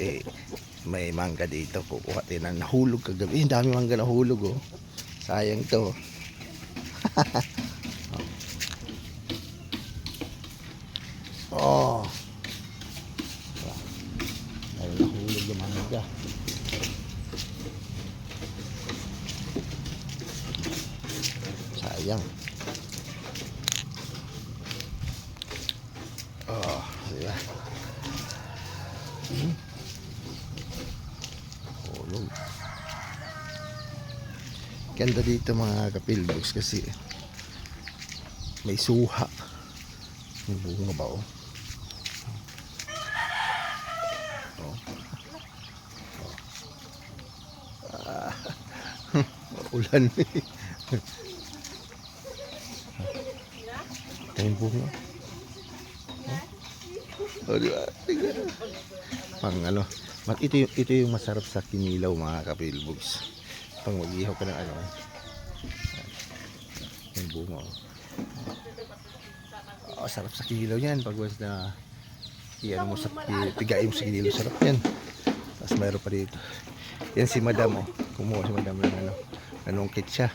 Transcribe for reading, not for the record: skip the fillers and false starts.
Eh, may mangga dito. Kukuha din na nahulog kagabi. Dami mangga nahulog oh. Sayang to. Oh. Ay, nahulog yung mangga. Sayang. Oh, diba? Hulog. Ganda dito mga kapilbox kasi may suha. May bunga ba oh? Oh. Ah. Ulan. May bunga. Oh, diba? Pang ano, ito yung masarap sa kinilaw mga kapilbox. Pang mag-ihaw ka ng ano. May bunga oh. Oh, sarap sa kinilaw yan pag once na iyan mo sa tigain mo sa kinilaw, sarap yan. Tapos mayroon pa dito. Yan si madam oh. Kumuha si madam ng ano, nanungkit siya.